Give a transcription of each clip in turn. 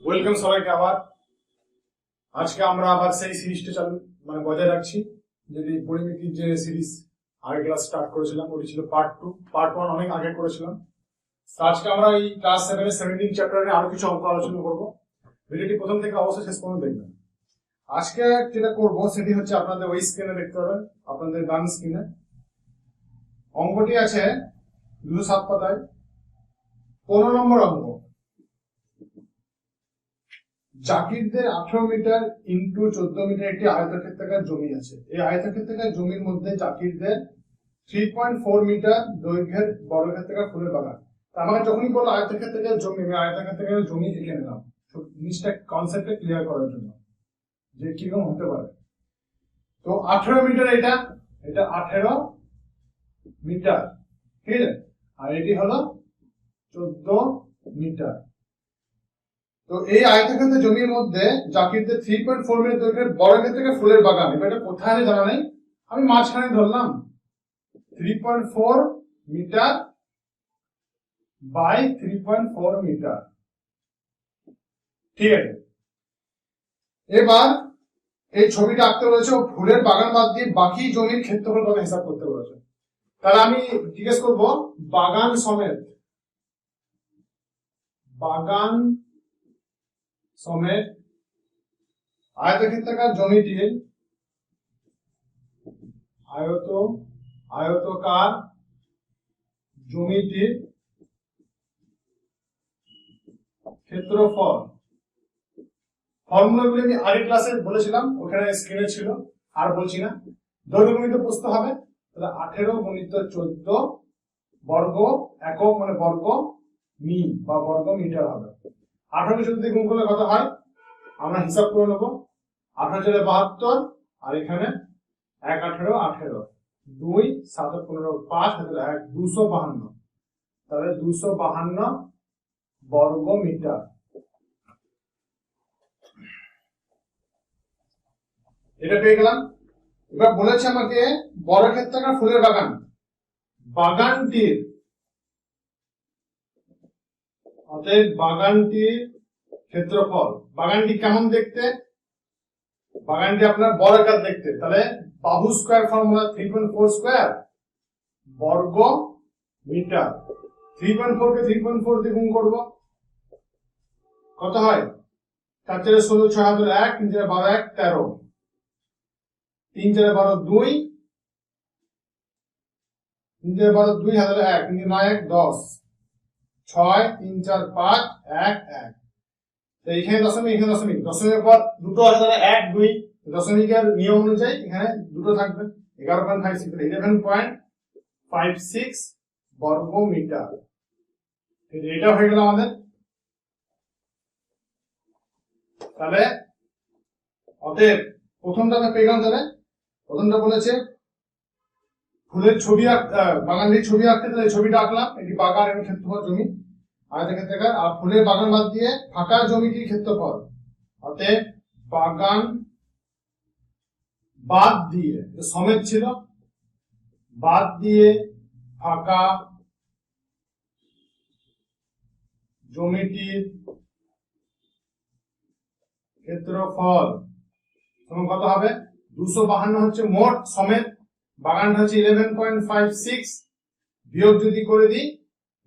Welcome সবাইকে আবার। আজকে আমরা আবার সেই সিরিজটা চালু বজায় রাখছি। যদি পরিমিতির যে সিরিজ আগের ক্লাস স্টার্ট করেছিলাম ওটি ছিল পার্ট 1 অনেক আগে করেছিলাম। আজকে আমরা এই ক্লাস 7 এর 17 চ্যাপ্টারে আরো কিছু অঙ্ক আলোচনা করব। ভিডিওটি প্রথম থেকে অবশ্যই শেষ পর্যন্ত দেখবেন। আজকে যেটা করব সেটি হচ্ছে আপনাদের ওই স্ক্রিনে দেখতে পাবেন, আপনাদের ডান স্ক্রিনে অঙ্কটি আছে 207 পাতায় 15 নম্বর অঙ্ক। জাকিরদের 18 মিটার ইন্টু 14 মিটার একটি আয়তক্ষেত্রাকার জমি আছে। এই আয়তক্ষেত্রাকার জমির মধ্যে জাকিরদের 3.4 মিটার দৈর্ঘ্যের বর্গক্ষেত্রাকার ফুলের বাগান। আমাকে যখনই বললো আয়তক্ষেত্রাকার জমি, আমি আয়তক্ষেত্রাকার জমি এঁকে নিলাম জিনিসটা কনসেপ্টে ক্লিয়ার করার জন্য যে কিরকম হতে পারে। তো 18 মিটার, এটা 18 মিটার, ঠিক আছে, আর এটি হলো 14 মিটার। তো এই আয়তক্ষেত্র জমির মধ্যে জাকিরদের 3.4 মিটার দৈর্ঘ্যের বর্গক্ষেত্রাকার ফুলের বাগান। এবার এটা কোথায় জানা নেই, আমি মাঝখানে ধরলাম 3.4 মিটার বাই 3.4 মিটার, ঠিক আছে। এবার এই ছবিটা আঁকতে বলেছে, ফুলের বাগান বাদ দিয়ে বাকি জমির ক্ষেত্রফল কত হিসাব করতে বলেছে। তাহলে আমি জিজ্ঞেস করব বাগান সমেত আয়তক্ষেত্রাকার জমিটির আয়তকার জমিটির ক্ষেত্রফল। ফর্মুলাগুলি আমি আগের ক্লাসে বলেছিলাম, ওখানে স্ক্রিনে ছিল, আর বলছি না। দৈর্ঘ্য গুণিত প্রস্থ হবে, তাহলে 18 গুণিত 14 বর্গ একক বর্গ মি বা বর্গ মিটার হবে। 18 কে 14 দিয়ে গুণ করলে কত হয় আমরা হিসাব করে নেব। 18 × 72, আর এখানে 1 18 18, 2 7 15 5, 1 252, তাহলে 252 বর্গ মিটার। এটা পেয়ে গেলাম। এবার বলেছে আমাকে বর্গক্ষেত্রাকার ফুলের বাগানটির ক্ষেত্রফল। বাগানটি কেমন দেখতে? বাগানটি আপনার বর্গাকার দেখতে, তাহলে বাহু স্কয়ার ফর্মুলা 3.4 স্কয়ার বর্গ মিটার। 3.4 কে 3.4 দিয়ে গুণ করব, কত হয়? 4 4 16, 6 হাতে 1, 3 4 12 1 13, 3 4 12 2, 3 4 12 2 হাতে 1, 3 9 1 10, 6 3 4 5 1 1। তো এখানে দশমিক, এখানে দশমিক, দশমিকের পর দুটো আছে, তাহলে 1 2, দশমিকের নিয়ম অনুযায়ী এখানে দুটো থাকবে। 11.56 11.56 বর্গ মিটার। এটা হয়ে গেল আমাদের। তাহলে অতএব প্রথমটা আমরা পেয়ে গেলাম। তাহলে প্রথমটা বলেছে ফুলের ছবি বাগানটির ছবি আঁকতে, তাহলে ছবিটা আঁকলাম, এটি বাগান এবং ক্ষেত্রফল জমি আয়তক্ষেত্রাকার। আর ফুলের বাগান বাদ দিয়ে ফাঁকা জমিটির ক্ষেত্রফল, অতএব বাগান বাদ দিয়ে, সমেত ছিল, বাদ দিয়ে ফাঁকা জমিটির ক্ষেত্রফল তখন কত হবে? 252 হচ্ছে মোট, সমেত বাগানটা হচ্ছে 11.56, বিয়োগ যদি করে দিই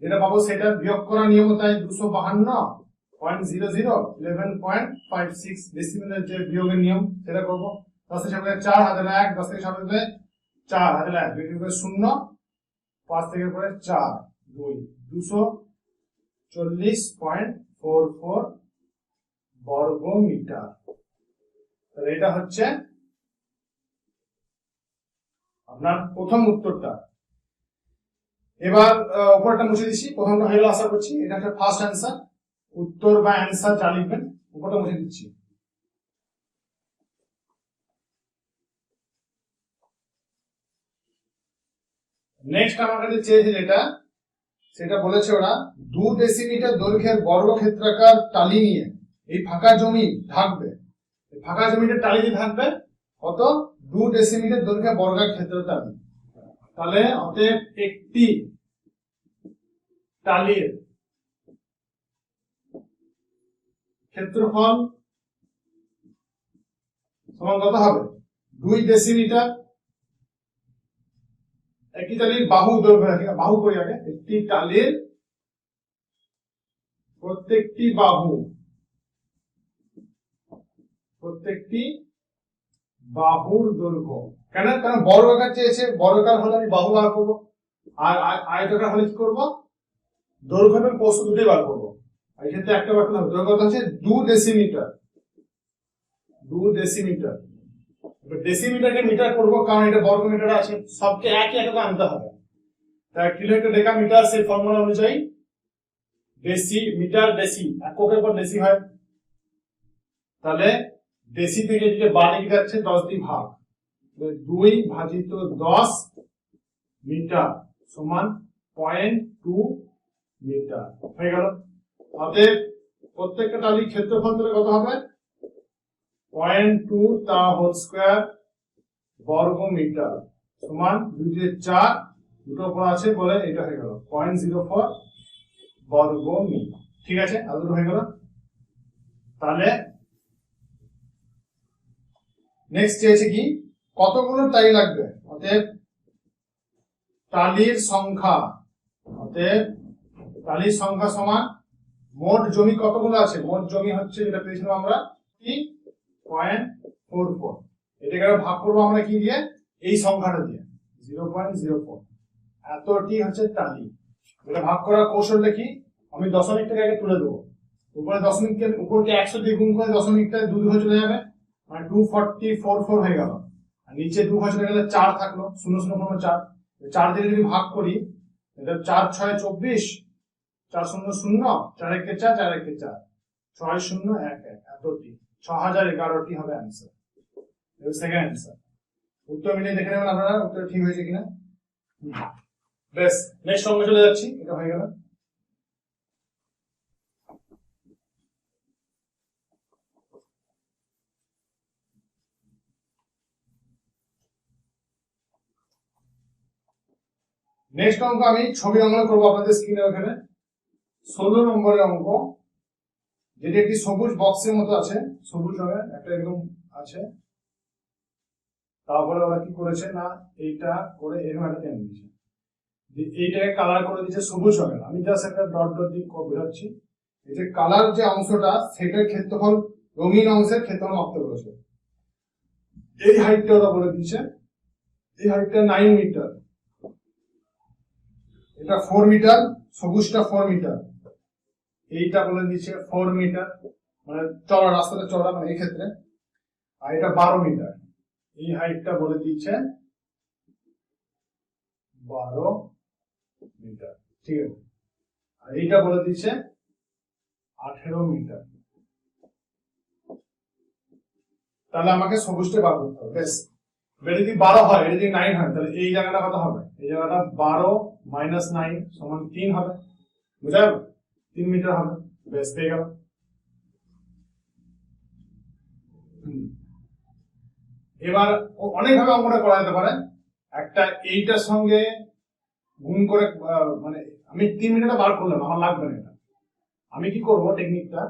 যেটা পাবো সেটা বিয়োগ করার নিয়ম, তাই 252.00 11.56 ডেসিমেলের যে বিয়োগের নিয়ম সেটা করবো। 10 থেকে 4 হাতে 1, 10 থেকে 7 4 হাতে 1, 2 থেকে 0, 5 থেকে 4 2, 240.44 বর্গ মিটার। তাহলে এটা হচ্ছে আপনার প্রথম উত্তরটা। এবার উপরটা মুছে দিচ্ছি, প্রথমটা হয়ে গেল আশা করছি। এটা একটা ফার্স্ট অ্যান্সার, উত্তর বা অ্যান্সার যা লিখবেন উপরটা মুছে দিচ্ছি। নেক্সট আমার কাছে চেয়েছে যেটা, সেটা বলেছে ওরা 2 ডেসিমিটার দৈর্ঘ্যের বর্গক্ষেত্রাকার টালি নিয়ে এই ফাঁকা জমি ঢাকবে। ফাঁকা জমিটা টালি দিয়ে ঢাকবে কত? 2 ডেসিমিটার দৈর্ঘ্যের বর্গক্ষেত্র টালি। তাহলে অতএব একটি টালির ক্ষেত্রফল সমান কত হবে 2 ডেসিমিটার। একটি টালির বাহু দৈর্ঘ্য রাখি, বাহু করি আগে। একটি টালির প্রত্যেকটি বাহুর দৈর্ঘ্য, কেন? কারণ বর্গাকার চেয়েছে, বর্গাকার হলে আমি বাহু বার করবো, আর আয়তাকার হলে কি করবো দৈর্ঘ্য এবং প্রস্থ দুটোই বার করবো। এই ক্ষেত্রে একটা বার করতে হবে, দৈর্ঘ্য হচ্ছে 2 ডেসিমিটার। 2 ডেসিমিটার, ডেসিমিটারকে মিটার করবো কারণ এটা বর্গ মিটার আছে, সবকে একই এককে আনতে হবে। তাই কিলোমিটার ডেকামিটার সেই ফর্মুলা অনুযায়ী ডেসিমিটার ডেসি এককের পর ডেসি হয়। তাহলে ডেসি থেকে এদিকে বাড়ে কি যাচ্ছে 10 দিয়ে ভাগ, 2 ভাজিত 10 মিটার সমান 0.2 মিটার হয়ে গেল। অতএব প্রত্যেকটা টালির ক্ষেত্রফল তাহলে কত হবে 0.2 তা হোল স্কয়ার বর্গ মিটার সমান 2 দিয়ে 4, দুটো পর আছে বলে এটা হয়ে গেল 0.04 বর্গ মিটার। ঠিক আছে, এতটুকু হয়ে গেল। তাহলে নেক্সট চেয়েছে কি কতগুলো টালি লাগবে। অতএব টালির সংখ্যা সমান মোট জমি কতগুলো আছে, মোট জমি হচ্ছে যেটা পেয়েছিলাম আমরা 0.44, এটাকে ভাগ করবো আমরা কি দিয়ে এই সংখ্যাটা দিয়ে 0.04, এতটি হচ্ছে টালি। এটা ভাগ করার কৌশলটা কি, আমি দশমিকটাকে আগে তুলে দেবো, উপরে দশমিককে উপরকে 100 দিয়ে গুণ করে দশমিকটা 2 ঘর চলে যাবে, মানে 24044 হয়ে গেল। আর নিচে 2 ঘর চলে গেলে 4 থাকলো, 0 0 4, 4 দিয়ে যদি ভাগ করি এটা 4 6 24, 4 0 0, 4 1 4, 4 1 4, 6 0 1 1, এতটি 6011টি হবে অ্যান্সার। এটা সেকেন্ড অ্যান্সার। উত্তর মিলিয়ে দেখে নেবেন আপনারা উত্তর ঠিক হয়েছে কিনা। বেশ, নেক্সট অঙ্কে চলে যাচ্ছি, এটা হয়ে গেল। নেক্সট অঙ্ক আমি ছবি অঙ্কন করবো আপনাদের স্ক্রিনে। ওখানে 16 নম্বরের অঙ্ক, যেটি একটি সবুজ বক্সের মতো আছে, সবুজ রঙের একটা এরকম আছে। তারপরে ওরা কি করেছে না এইটা করে এরকম একটা টেনে দিয়েছে, এইটাকে কালার করে দিয়েছে সবুজ রঙের। আমি জাস্ট একটা ডট ডট দিয়ে বোঝাচ্ছি। এই যে কালার যে অংশটা সেটার ক্ষেত্রফল রঙিন অংশের ক্ষেত্রফল মাপতে বলেছে। এই হাইটটা ওরা বলে দিয়েছে, এই হাইটটা 9 মিটার, এটা 4 মিটার, সবুজটা 4 মিটার, এইটা বলে দিচ্ছে 4 মিটার, মানে চড়া রাস্তাটা চড়া, মানে এই ক্ষেত্রে। আর এটা 12 মিটার, এই হাইটটা বলে দিচ্ছে 12 মিটার। ঠিক আছে, আর এইটা বলে দিচ্ছে 18 মিটার। তাহলে আমাকে সবুজটা বার করতে হবে। বেশ, এটা যদি 12 হয়, এটা যদি 9 হয়, তাহলে এই জায়গাটা কত হবে, এই জায়গাটা 12 মাইনাস 9 সমান 3 হবে, বুঝা গেল, 3 মিটার হবে। বেশ, পেয়ে গেল। এবার অনেকভাবে অঙ্কটা করা যেতে পারে। একটা এইটার সঙ্গে গুণ করে, মানে আমি 3 মিটারটা বার করলাম, আমার লাগবে না এটা। আমি কি করব টেকনিকটা,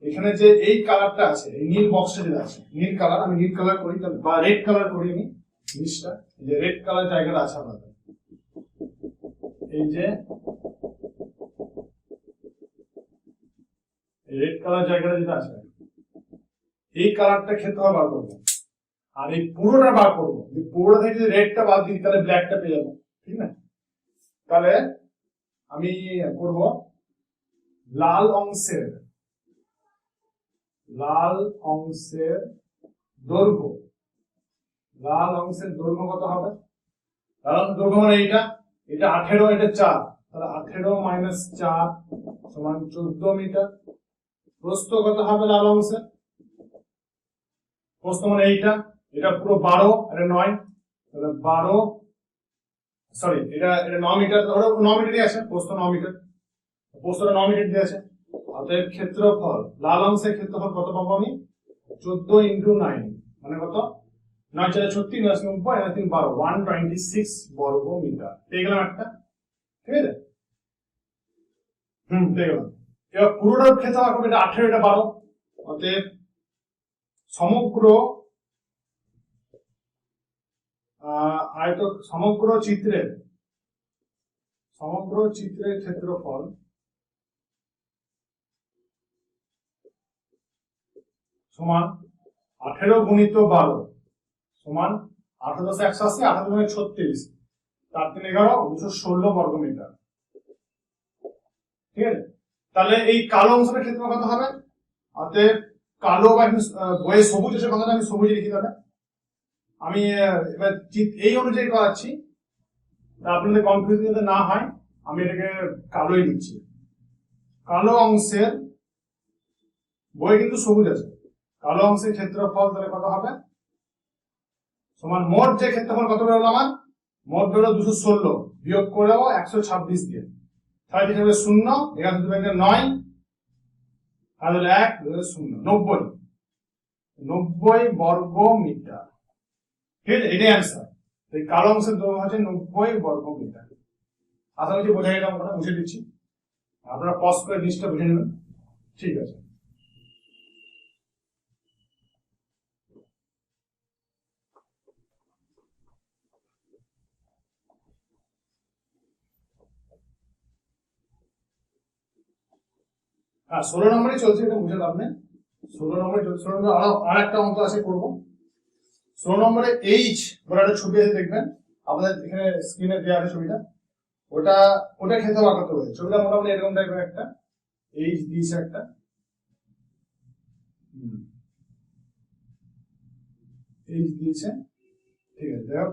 এখানে যে এই কালারটা আছে, এই নীল বক্সটা যেটা আছে, নীল কালার, আমি নীল কালার করি, বা রেড কালার করি আমি জিনিসটা, যে রেড কালার জায়গাটা আছে আপনাদের, এই যে রেড কালার জায়গাটা যেটা আছে, এই কালারটা ক্ষেত্রফল বার করবো, আর এই পুরোটা বার করবো। পুরোটা থেকে যদি রেডটা বাদ দিই তাহলে ব্ল্যাকটা পেয়ে যাবো, ঠিক না? তাহলে আমি করব লাল অংশের দৈর্ঘ্য, লাল অংশের দৈর্ঘ্য কত হবে, লাল অংশের দৈর্ঘ্য মানে এটা 18, এটা 4, তাহলে 18 মাইনাস 4 সমান 14 মিটার। প্রস্থ কত হবে লাল অংশের, প্রস্থ মানে এটা পুরো 12, এটা 9, তাহলে 12, সরি এটা 9 মিটার, ধরো 9 মিটারই আছে, প্রস্থ 9 মিটার, প্রস্থটা 9 মিটার দিয়ে আছে। অতএব ক্ষেত্রফল, লাল অংশের ক্ষেত্রফল কত পাবো আমি, 14 ইন্টু 9 মানে কত, 9 4 36, 9 90, 3 12, 126 বর্গ মিটার পেয়ে গেলাম একটা। ঠিক আছে, পেয়ে গেলাম। এবার পুরোটার ক্ষেত্রফল হবে, এটা 18, এটা 12, অতএব সমগ্র সমগ্র চিত্রের ক্ষেত্রফল সমান 18 গুণিত 12 সমান 18 × 180 18 × 36 4 3 11 216 বর্গমিটার। ঠিক আছে, তাহলে এই কালো অংশের ক্ষেত্রফল কত হবে? অতএব কালো বা বইয়ে সবুজ এসে কথাটা আমি সবুজ লিখি। তাহলে আমি এবার এই অনুযায়ী করাচ্ছি, আপনাদের কনফিউশন যাতে না হয় আমি এটাকে কালোই লিখছি। কালো অংশের, বই কিন্তু সবুজ আছে, কালো অংশের ক্ষেত্রফল তাহলে কত হবে? সমান মোট যে ক্ষেত্রফল কত বেরোলো আমার? মোট বেরোলো 216, বিয়োগ করে দেবো 126 দিয়ে, তাহলে হবে 0, এখানে 9 তাহলে 1 0 90 বর্গ মিটার। ঠিক আছে, এটাই অ্যান্সার। এই কালো অংশের দৈর্ঘ্য হচ্ছে 90 বর্গ মিটার। আশা করছি বোঝা গেল, আমরা বুঝে দিচ্ছি, আপনারা পজ করে জিনিসটা বুঝে নেবেন। ঠিক আছে, হ্যাঁ 16 নম্বরে চলছে, এটা বুঝে লাভ নেই। 16 নম্বরে চলছে, 16 নম্বরে আর একটা অঙ্ক আছে করব। 16 নম্বরে এইচ বলে একটা ছবি আছে, দেখবেন আপনাদের এখানে স্ক্রিনে দেওয়া আছে ছবিটা, ওটা খেতে কত হয়েছে। ছবিটা মোটামুটি এরকম টাইপের একটা এইচ দিয়েছে একটা, এইচ দিয়েছে। ঠিক আছে, দেখো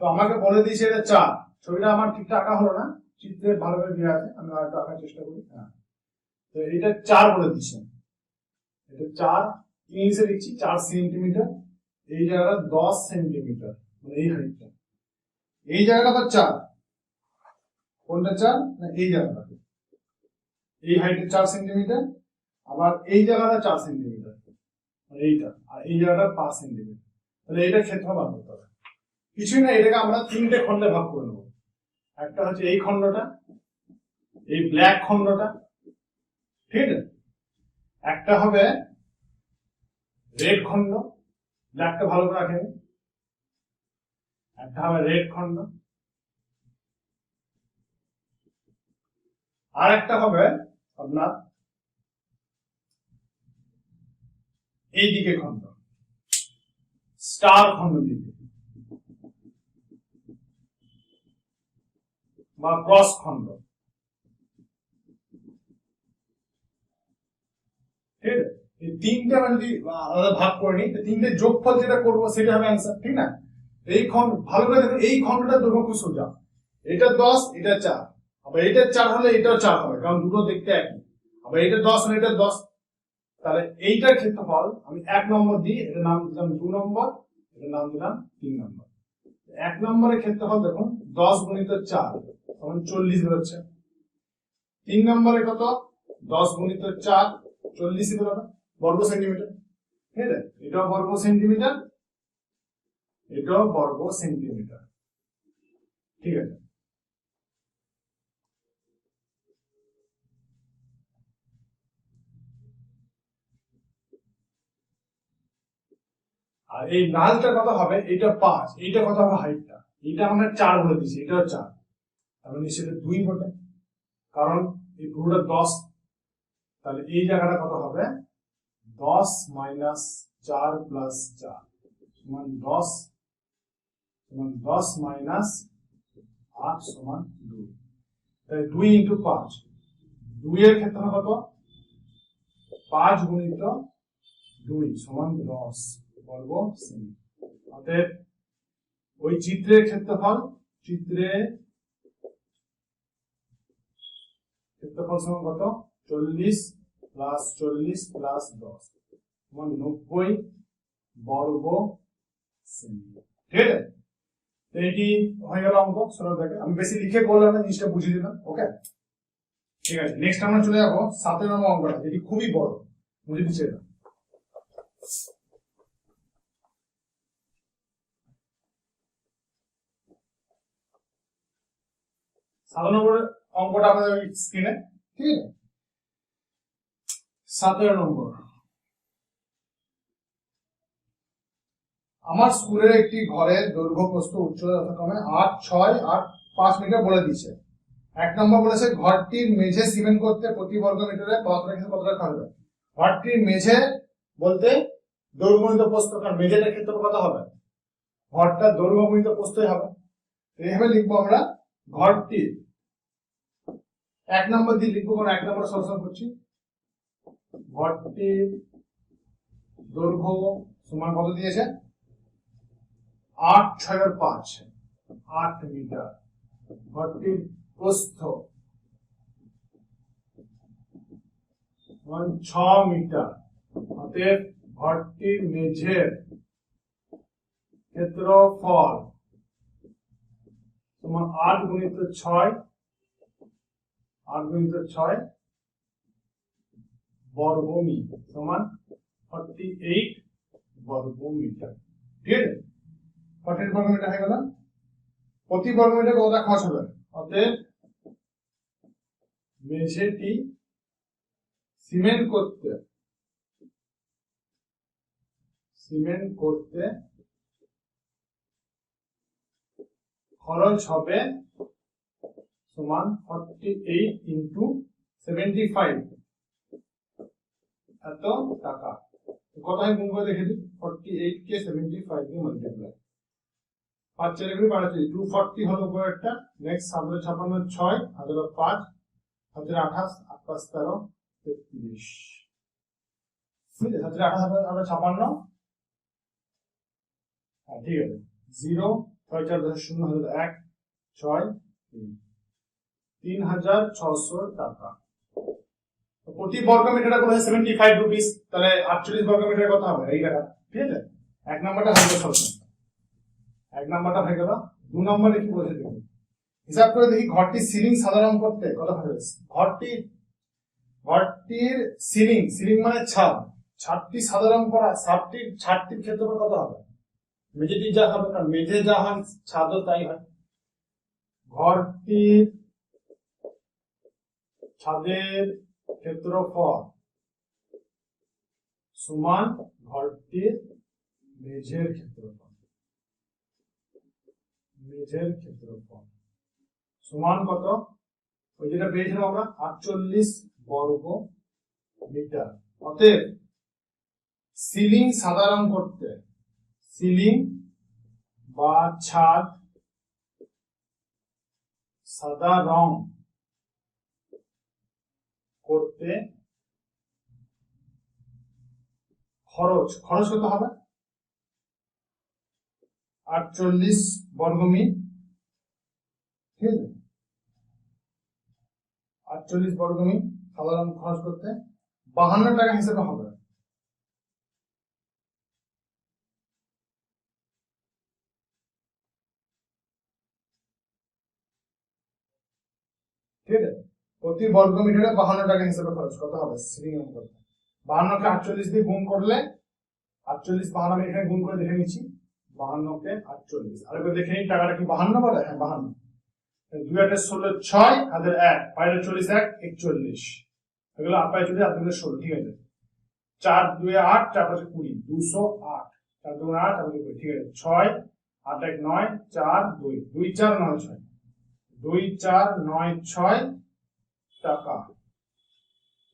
তো আমাকে বলে দিয়েছে এটা 4। ছবিটা আমার ঠিকঠাক আঁকা হলো না, চিত্রে ভালো করে দেওয়া আছে, আমি আরেকটু আঁকার চেষ্টা করি। হ্যাঁ, তো এটা 4 বলে দিচ্ছে, এটা 4 ইংলিশে লিখছি 4 সেন্টিমিটার। এই জায়গাটা 10 সেন্টিমিটার, মানে এই হাইটটা, এই জায়গাটা আবার 4। কোনটা 4 না এই জায়গাটা, এই হাইটে 4 সেন্টিমিটার, আবার এই জায়গাটা 4 সেন্টিমিটার, মানে এইটা, আর এই জায়গাটা 5 সেন্টিমিটার। তাহলে এটা ক্ষেত্রফল বার করতে হবে। কিছুই না, এটাকে আমরা 3টে খণ্ডে ভাগ করে নেব। একটা হচ্ছে এই খণ্ডটা, এই ব্ল্যাক খণ্ডটা, ঠিক আছে, একটা হবে রেড খণ্ড, ব্ল্যাকটা ভালো করে রাখেন, একটা হবে রেড খণ্ড, আর একটা হবে আপনার এইদিকে খণ্ড, স্টার খণ্ড দিকে বা ক্রস খণ্ড। ঠিক আছে, এই 3টে আমরা যদি আলাদা ভাগ করে নিই, 3টে যোগফল যেটা করবো সেটা হবে অ্যান্সার। ঠিক না, এই খণ্ড ভালো করে দেখুন, এই খণ্ডটা দৈর্ঘ্য খুব সোজা, এটা 10 এটা 4, আবার এটা 4 হলে এটাও 4 হবে, কারণ দুটো দেখতে একই। আবার এটা 10 হলে এটা 10, তাহলে এইটার ক্ষেত্রফল আমি 1 নম্বর দিই, এটার নাম দিলাম 2 নম্বর, এটার নাম দিলাম 3 নম্বর। 1 নম্বরের ক্ষেত্রফল দেখুন 10 গুণিত 4 তখন 40 বেরোচ্ছে। 3 নম্বরে কত? 10 গুণিত 4 40 বেরোবে, বর্গ সেন্টিমিটার। ঠিক আছে, এটাও বর্গ সেন্টিমিটার, এটাও বর্গ সেন্টিমিটার। ঠিক আছে, আর এই লালটা কত হবে? এটা 5, এইটা কত হবে? হাইটটা, এটা আমরা 4 বলে দিয়েছি, এটাও 4, তাহলে নিশ্চয়ই 2 বটে, কারণ এই পুরোটা 10। তাহলে এই জায়গাটা কত হবে? 10 মাইনাস 4 প্লাস 4 সমান 10, সমান 10 মাইনাস 8 সমান 2। তাই 2 ইন্টু 5, 2 এর ক্ষেত্রে কত? 5 গুণিত 2 সমান 10 বর্গ সেমি। অতএব ওই চিত্রের ক্ষেত্রফল, চিত্রের ক্ষেত্রফল সমান কত? 40 প্লাস 40 প্লাস 10 সমান 90 বর্গ সেমি। ঠিক আছে, তো এটি হয়ে গেল অঙ্ক। শোনা থাকে, আমি বেশি লিখে বললাম না, জিনিসটা বুঝিয়ে দিলাম। ওকে, ঠিক আছে, নেক্সট আমরা চলে যাবো 7 নম্বর অঙ্কটা, যেটি খুবই বড়, বুঝে দিচ্ছে এটা। 7 নম্বর অঙ্কটা আমাদের স্ক্রিনে। ঠিক আছে, 7 নম্বর আমার স্কুলের একটি ঘরের দৈর্ঘ্য প্রস্থ উচ্চতা যথাক্রমে 8, 6 আর 5 মিটার বলে দিয়েছে। 1 নম্বর বলেছে ঘরটির মেঝে সিমেন্ট করতে প্রতি বর্গ মিটারে কত টাকা হবে। ঘরটির মেঝে বলতে দৈর্ঘ্য গুণিত প্রস্থ, কারণ মেঝেটার ক্ষেত্রে কত হবে, ঘরটার দৈর্ঘ্য গুণিত প্রস্থই হবে। এইভাবে লিখবো আমরা ঘরটির 1 নম্বর দিয়ে লিখবো, কারণ 1 নম্বর সলিউশন করছি। ঘরটির দৈর্ঘ্য সমান কত দিয়েছে, 8, 6 আর 5, 8 মিটার। ঘরটির প্রস্থ 6 মিটার। অতএব ঘরটির মেঝের ক্ষেত্রফল সমান 8 গুণিত 6 বর্গমি সমান 48 বর্গমিটার। ঠিক আছে, 48 বর্গমিটার হয়ে গেল। প্রতি বর্গমিটার কতটা খরচ হবে, অতএব মেঝেটি সিমেন্ট করতে খরচ হবে সমান 48 ইন্টু 75 এত টাকা। কোথায় গুণ করে দেখে দিই, 48 কে 75 দিয়ে মাল্টিপ্লাই, 5 4 গুণ 240 হলো উপরেরটা। নেক্সট 756 6 হাজার 5 হাজার 28 8 5 13 33, ঠিক আছে, 728 আমরা 56, হ্যাঁ ঠিক আছে, 0 6 4 10 0 হাজার 1 6 3600 টাকা। প্রতি বর্গ মিটারে বলেছে 75 রুপিস, তাহলে 48 বর্গ মিটারে কত হবে এই টাকা। ঠিক আছে, 1 নাম্বারটা হয়ে গেল। 1 নাম্বারটা হয়ে গেল। 2 নম্বরে কি বলেছে দেখুন, হিসাব করে দেখি ঘরটির সিলিং সাধারণ করতে কত হবে। ঘরটির সিলিং মানে ছাদটি সাধারণ করা, ছাদটির ক্ষেত্রফল কত হবে, মেঝেটি যা হবে, কারণ মেঝে যা হয় ছাদও তাই হয়। ঘরটির ছাদের ক্ষেত্রফল সমান ঘরটির মেঝের ক্ষেত্রফল সমান কত, ওই যেটা পেয়েছিলাম আমরা 48 বর্গ মিটার। অতএব সিলিং সাধারণ করতে, সিলিং বা ছাদ সাদা রং করতে খরচ কত হবে, 48 বর্গমিটার। ঠিক আছে, 48 বর্গমিটার সাধারণ খরচ করতে 52 টাকা হিসেবে হবে। ঠিক আছে, প্রতি বর্গ মিটারে 52 টাকা হিসেবে খরচ কত হবে সিলিং এর করতে। 52 কে 48 দিয়ে গুণ করলে 48 52 আমি এখানে গুণ করে দেখে নিচ্ছি, 52 কে 48 আরেকবার দেখে নিই টাকাটা কি 52 বলে, হ্যাঁ 52। 2 8 16 6 হাজার 1 বাইরে 40 1 41 এগুলো 8 5 40 8 2 16। ঠিক আছে, 4 2 8 4 5 20 208 4 2 8 4 2 20। ঠিক আছে, 6 8 1 9 4 2 2 4 9 6 2 4 9 6 টাকা।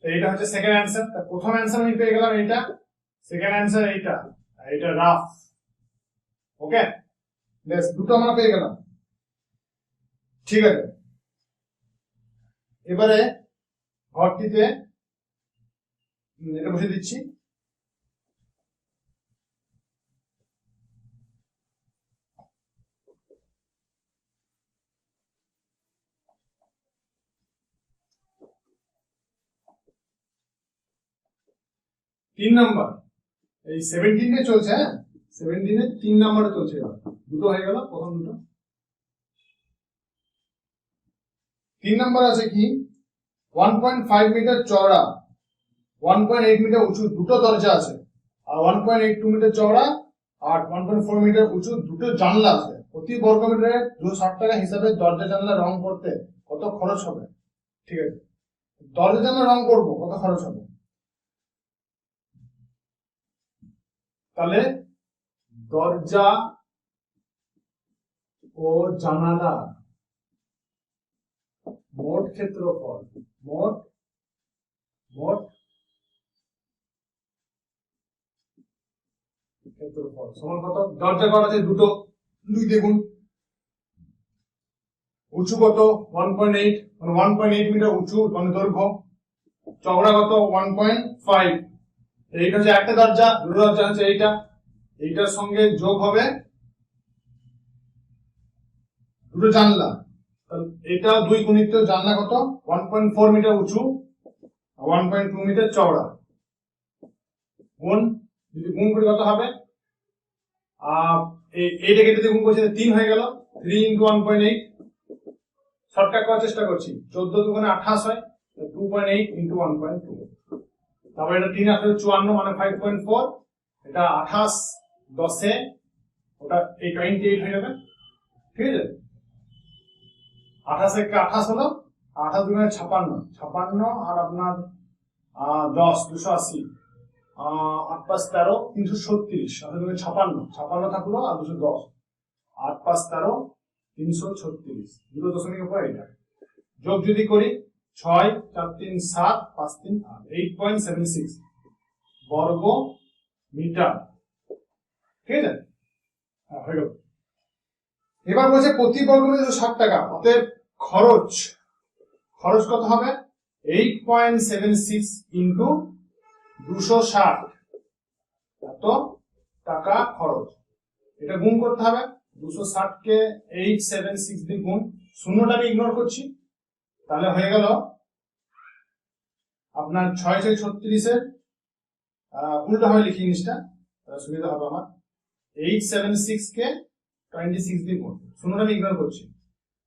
এইটা হচ্ছে সেকেন্ড অ্যানসার। প্রথম অ্যানসার আমি পেয়ে গেলাম এইটা, সেকেন্ড অ্যানসার এইটা, এটা রাফ। ওকে, বেশ, দুটো আমরা পেয়ে গেলাম। ঠিক আছে, এবারে ঘরটিতে এটা বসে দিচ্ছি। তিন নাম্বার এই 17 চলছে, হ্যাঁ 17 3 নাম্বারে চলছে। দুটো হয়ে গেল, প্রথম দুটো। 3 নাম্বার আছে কি 1.5 মিটার চওড়া 1.8 মিটার উঁচু দুটো দরজা আছে, আর 1.82 মিটার চওড়া আর 1.4 মিটার উঁচু দুটো জানলা আছে। প্রতি বর্গ মিটারে 260 টাকা হিসাবে দরজা জানলা রং করতে কত খরচ হবে। ঠিক আছে, দরজা জানলা রং করবো, কত খরচ হবে, তাহলে দরজা ও জানালা মোট ক্ষেত্রফল, মোট ক্ষেত্রফল সমান কত? দরজা কত আছে? দুটো, 2 দেখুন। উঁচু কত? 1.8, মানে 1.8 মিটার উঁচু, মানে দৈর্ঘ্য। চওড়া কত? 1.5। এইটা হচ্ছে একটা দরজা, দুটো দরজা হচ্ছে এইটা, এইটার সঙ্গে যোগ হবে দুটো জানলা। এটা 2 গুণিত জানলা কত? 1.4 মিটার উঁচু, 1.2 মিটার চওড়া। গুণ, যদি গুণ করি কত হবে? এইটাকে যদি গুণ করছি 3 হয়ে গেল, 3 ইন্টু 1.8। শর্টকাট করার চেষ্টা করছি, 14 দুগুণে 28 হয়, 2.8 ইন্টু 1.2। তারপর এটা 3 আসলে 54, মানে 5.4। এটা 28 10-এ ওটা এই 28 হয়ে যাবে, ঠিক আছে। 28 থেকে 28 হলো, 28 দুগুণে 56, 56 আর আপনার 10, 280, 8 5 13, 336, 56 থাকলো আর 210, 8 5 13, 336, দুটো দশমিক উপর এটা যোগ যদি করি 6 4 3 7 5 3 8, 8.76 বর্গ মিটার, ঠিক আছে। হয়ে গেল। এবার বলছে প্রতি বর্গ মিটার 60 টাকা, অতএব খরচ কত হবে? 8.76 ইন্টু 260, এত টাকা খরচ। এটা গুণ করতে হবে, 260 কে 876 দিয়ে গুণ, শূন্যটা আমি ইগনোর করছি, তাহলে হয়ে গেল আপনার 6 6 36 উল্টো হয়ে লিখি জিনিসটা, সুবিধা হবে আমার। 876 কে 26 দিয়ে গুণ, শূন্যটা আমি ইগনোর করছি।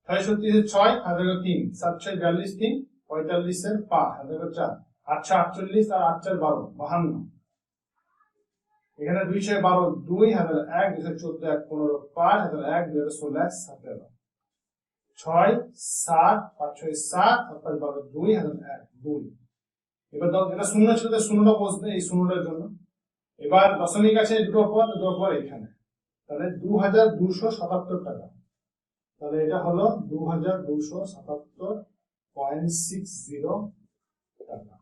6 36 6 হাজার 3, 7 6 42 3, 45 5 হাজার 4, 8 6 48 আর 8 4 12 52। এখানে 2 6 12 2 হাজার 1, 2 14 1 15 5 হাজার 1, 2 16 17, 6 7 5 6 7 7 5 12 2 হাজার 1 2। এবার এটা শূন্য ছিল, শূন্যটা বসবে এই শূন্যটার জন্য। এবার দশমিক আছে দুটো পর এখানে, তাহলে 2277 টাকা। তাহলে এটা হলো 2277.60 টাকা,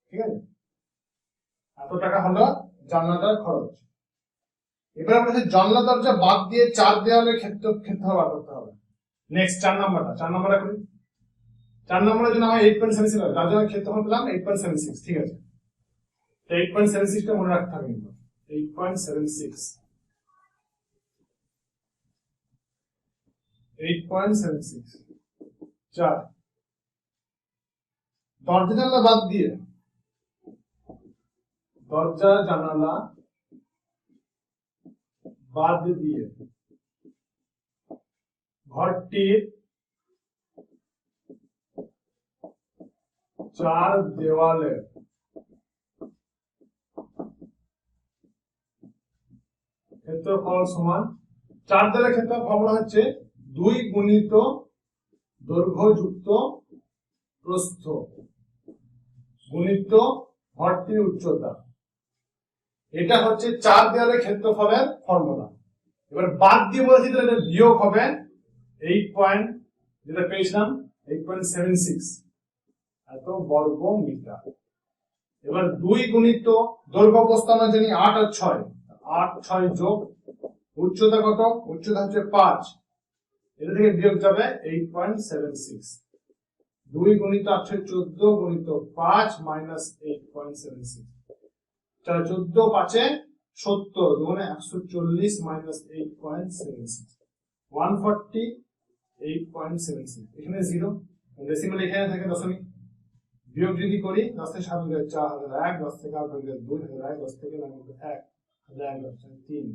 ঠিক আছে। এত টাকা হলো জানলাটার খরচ। এবার আমাদের জানলা দরজা বাদ দিয়ে 4 দেওয়ালের ক্ষেত্রফল বার করতে হবে। নেক্সট 4 নাম্বারটা করি। 4 নম্বরের জন্য আমার 8.76 হবে, তার জন্য ক্ষেত্রফল পেলাম 8.76, ঠিক আছে। 8.76 টা মনে রাখতে হবে, 8.76 4 দরজা জানলা বাদ দিয়ে, দরজা জানালা বাদ দিয়ে ঘরটির 4 দেওয়ালের ক্ষেত্রফল সমান, 4 দেওয়ালের ক্ষেত্রফল ফর্মুলা হচ্ছে 2 গুণিত দৈর্ঘ্য যুক্ত প্রস্থ গুণিত ঘরটির উচ্চতা। এটা হচ্ছে 4 দেওয়ালের ক্ষেত্রফলের ফর্মুলা। এবার বাদ দিয়ে বলেছি তাহলে এটা বিয়োগ হবে 8 যেটা পেয়েছিলাম 8.76 এত বর্গ মিটার। এবার 2 গুণিত দৈর্ঘ্য প্রস্থ আমরা জানি 8 আর 6, 8 6 যোগ উচ্চতা কত? উচ্চতা হচ্ছে 5, এটা থেকে বিয়োগ যাবে 8.76। 2 গুণিত 8 14 গুণিত 5 মাইনাস 8.76, তাহলে 14 5 70 দুগুণে 140 মাইনাস 8.76, 148.76। এখানে 0, ডেসিমাল এখানে থাকে দশমিক। বিয়োগ যদি করি 10 থেকে 7 গেলে 4 হাজার 1, 10 থেকে 8 গেলে 2 হাজার 1, 10 থেকে 9 গেলে 1 হাজার 1, 10 থেকে 3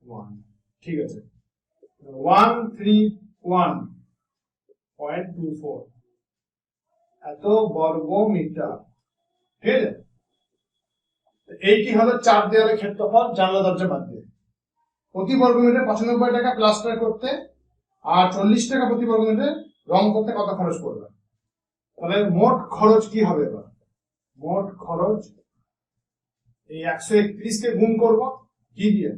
1, ঠিক আছে। 131.24 এত বর্গ মিটার, ঠিক আছে। এইটি হলো 4 দেওয়ালের ক্ষেত্রফল জানলা দরজা বাদ দিয়ে। প্রতি বর্গ মিটার 95 টাকা প্লাস্টার করতে আর 40 টাকা প্রতি বর্গ মিটার রং করতে কত খরচ পড়বে? তাহলে মোট খরচ কি হবে? এবার মোট খরচ এই 131 কে গুণ করব কি দিয়ে?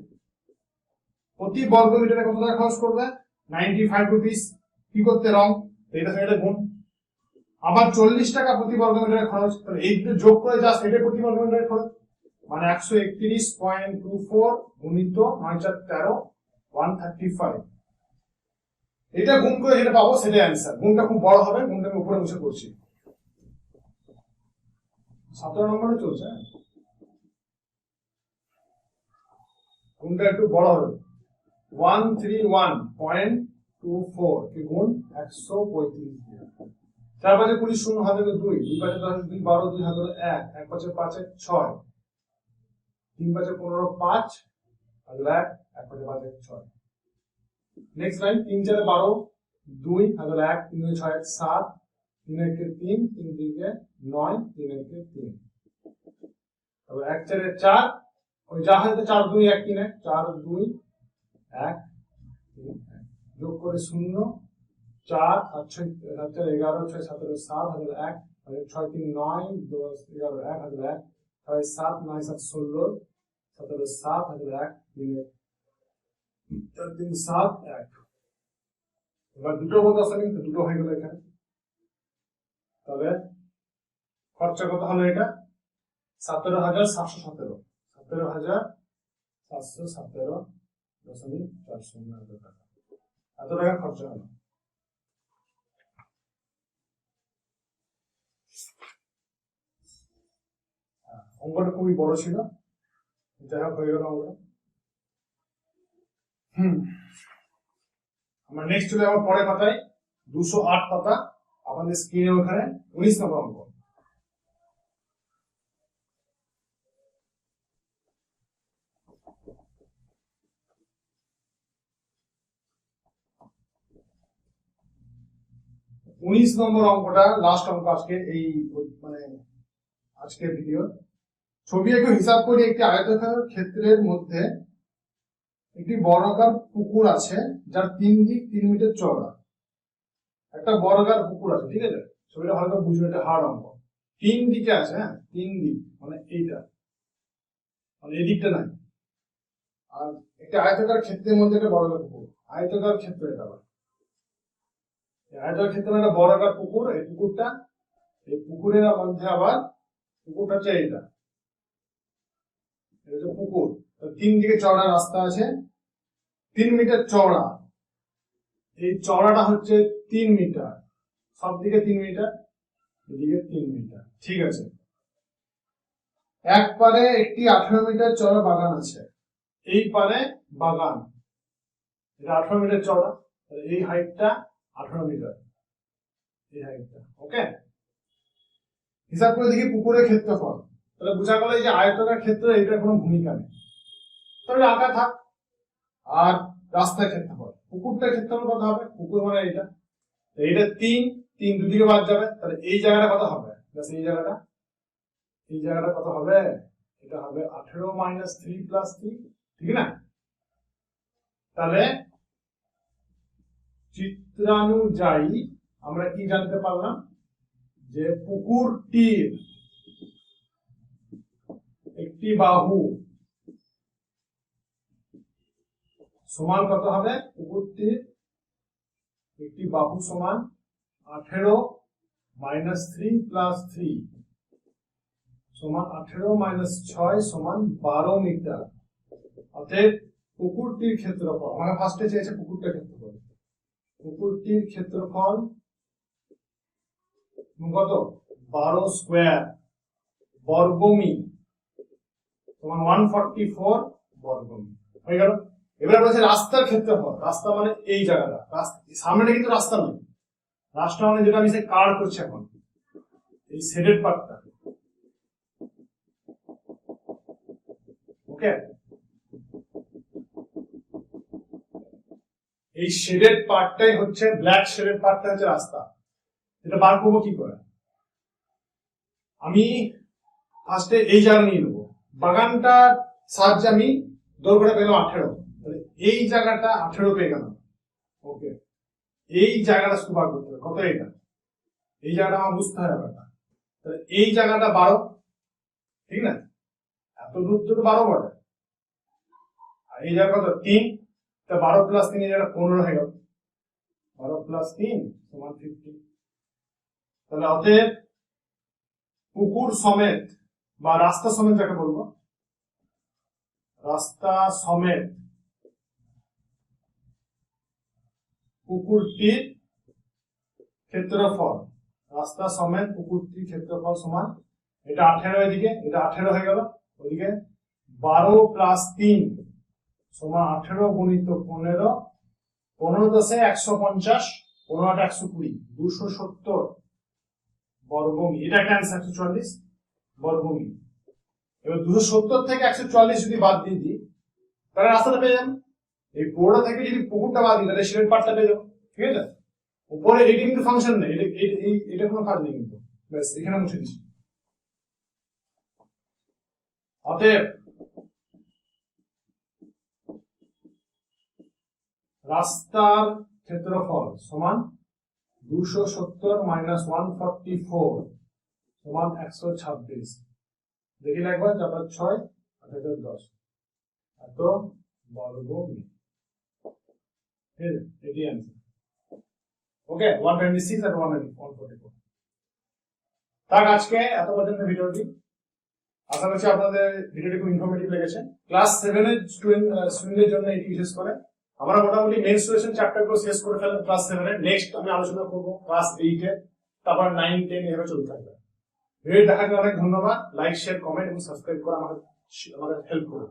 প্রতি বর্গ মিটারে কত টাকা খরচ করবে? 95 রুপিস। কি করতে রং, এটা সঙ্গে গুণ। আবার 40 টাকা প্রতি বর্গ মিটারে খরচ, তাহলে এই দুটো যোগ করে যা সেটা প্রতি বর্গ মিটারে খরচ, মানে 131.24 গুণিত 9×13 135। এটা গুণ করে যেটা পাবো সেটাই অ্যান্সার। গুণটা খুব বড় হবে, গুণটা আমি উপরে মুছে করছি। 17 নম্বরে চলছে, গুণটা একটু বড় হবে। 131.24 কি গুণ 135। 4 5 20 0 হাতে 2, 2 5 10 2 12 2 হাতে 1, 1 5 5 6, 3 5 15 5 আর 1 1 5 5 6। नेक्स्ट लाइन 3 4 12 2 अगर 1 3 6 7 3 1 3 3 2 9 3 1 3। अब 1 4 4 और যা হয় 4 2 1 3 1 4 2 1 3 1 যোগ করে 0 4 7 6 7 11 6 17 7 হাজার 1 और 6 3 9 2 11 1 হাজার 1 6 7 9 7 16 17 7 হাজার 1 3 4 3 7 1। এবার দুটো বলতে আসলে কিন্তু দুটো হয়ে গেল এখানে। তবে খরচা কত হলো এটা? 17,717 17,717.40 টাকা। এত টাকা খরচা হলো। অঙ্কটা খুবই বড় ছিল, যাই হোক হয়ে গেল অঙ্কটা। আমরা নেক্সট চলে যাবো পরের পাতায়, 208 পাতা আপনাদের স্ক্রিনে, ওখানে 19 নম্বর অঙ্ক। উনিশ নম্বর অঙ্কটা লাস্ট অঙ্ক আজকে, এই মানে আজকের ভিডিও। ছবি এঁকে হিসাব করি একটি আয়তাকার ক্ষেত্রের মধ্যে একটি বর্গাকার পুকুর আছে যার 3 দিক 3 মিটার চওড়া। একটা বর্গাকার পুকুর আছে, ঠিক আছে, ছবিটা ভালো করে বুঝবে, এটা হার্ড অঙ্ক। 3 দিকে আছে, হ্যাঁ 3 দিক, মানে এইটা, মানে এই দিকটা নাই। আর একটা আয়তাকার ক্ষেত্রের মধ্যে একটা বর্গাকার পুকুর, আয়তাকার ক্ষেত্র এটা। আবার আয়তাকার ক্ষেত্রে একটা বর্গাকার পুকুর, এই পুকুরটা, এই পুকুরের মধ্যে আবার পুকুরটা হচ্ছে এটা, এটা হচ্ছে পুকুর। 3 দিকে চওড়া রাস্তা আছে, 3 মিটার চওড়া। এই চওড়াটা হচ্ছে 3 মিটার, সব দিকে 3 মিটার, এদিকে 3 মিটার, ঠিক আছে। এক পারে একটি 18 মিটার চওড়া বাগান আছে, এই পারে বাগান, এটা 18 মিটার চওড়া, এই হাইটটা 18 মিটার, এই হাইটটা, ওকে। হিসাব করে দেখি পুকুরের ক্ষেত্রফল, তাহলে বোঝা গেল যে আয়তাকার ক্ষেত্রে এটার কোনো ভূমিকা নেই, তাহলে আঁকা থাক। আর রাস্তার ক্ষেত্রফল, পুকুরটার ক্ষেত্রফল কত হবে? পুকুর মানে এটা, এইটা 3 3 দুদিকে বাদ যাবে, তাহলে এই জায়গাটা কত হবে? এই জায়গাটা, এই জায়গাটা কত হবে? এটা হবে 18 - 3 + 3, ঠিক না? তাহলে চিত্রানুযায়ী আমরা কি জানতে পারলাম? যে পুকুরটির একটি বাহু সমান কত হবে? পুকুরটির একটি বাহু সমান 18 - 3 + 3 সমান 18 - 6 সমান 12 মিটার। অতএব পুকুরটির ক্ষেত্রফল, আমরা ফার্স্টে চেয়েছে পুকুরটার ক্ষেত্রফল, পুকুরটির ক্ষেত্রফল কত? 12 স্কয়ার বর্গমি সমান 144 বর্গমি, হয়ে গেল। এবার বলছে রাস্তার ক্ষেত্রফল, রাস্তা মানে এই জায়গাটা, সামনে কিন্তু রাস্তা নেই, রাস্তা মানে যেটা আমি কার করছি এখন, এই শেডেড পার্টটা, ওকে। এই শেডেড পার্টটাই হচ্ছে, ব্ল্যাক শেডেড পার্টটা হচ্ছে রাস্তা। এটা বার করবো কি করে? আমি ফার্স্টে এই জায়গা নিয়ে নেবো, বাগানটা সাহায্যে আমি দৈর্ঘ্যটা পেলাম 18, তাহলে এই জায়গাটা 18 পেয়ে গেলাম, ওকে। এই জায়গাটা শুধু বার করতে হবে, কত এটা, এই জায়গাটা আমার বুঝতে হবে ব্যাপারটা। তাহলে এই জায়গাটা 12, ঠিক না? এত দূর তো 12 বটে। আর এই জায়গা কত? 3, তা 12 প্লাস 3 এটা 15 হয়ে গেল, 12 প্লাস 3 সমান 50। তাহলে অতএব পুকুর সমেত বা রাস্তা সমেত যাকে বলবো, রাস্তা সমেত পুকুরটির ক্ষেত্রফল, রাস্তা সমেত পুকুরটির ক্ষেত্রফল সমান, এটা 18 এদিকে, এটা 18 হয়ে গেল, ওদিকে 12 প্লাস 3 সমান 18 গুণিত 15, 15 10 150, 15 8 120, 270 বর্গমিল। এটা একটা অ্যান্সার 144 বর্গমিল। এবার 270 থেকে 144 যদি বাদ দিয়ে দিই তাহলে রাস্তাটা পেয়ে যাবেন। এই পুরোটা থেকে যদি পুকুরটা বাদ দিই তাহলে শেডের পার্টটা পেয়ে যাবো, ঠিক আছে। উপরে এইটা কিন্তু ফাংশন নেই, এটা কোনো কাজ নেই কিন্তু, ব্যাস এখানে মুছে দিচ্ছি। অতএব রাস্তার ক্ষেত্রফল সমান 270 মাইনাস 144 সমান 126। দেখি একবার, 4 6 8 10 এত বর্গমিল। এটি অ্যান্সার। ওকে, 126 আর 144। তার আজকে এত পর্যন্ত ভিডিওটি। আশা করছি আপনাদের ভিডিওটি খুব ইনফরমেটিভ লেগেছে। ক্লাস 7 এর স্টুডেন্টদের জন্য এটি বিশেষ করে। আমরা মোটামুটি মেনস্ট্রুয়েশন চ্যাপ্টারগুলো শেষ করে ফেললাম ক্লাস 7 এর। নেক্সট আমি আলোচনা করব ক্লাস 8 এর, তারপর 9 10 এভাবে চলতে থাকবে। ভিডিও দেখার জন্য অনেক ধন্যবাদ। লাইক শেয়ার কমেন্ট এবং সাবস্ক্রাইব করে আমাকে হেল্প করুন।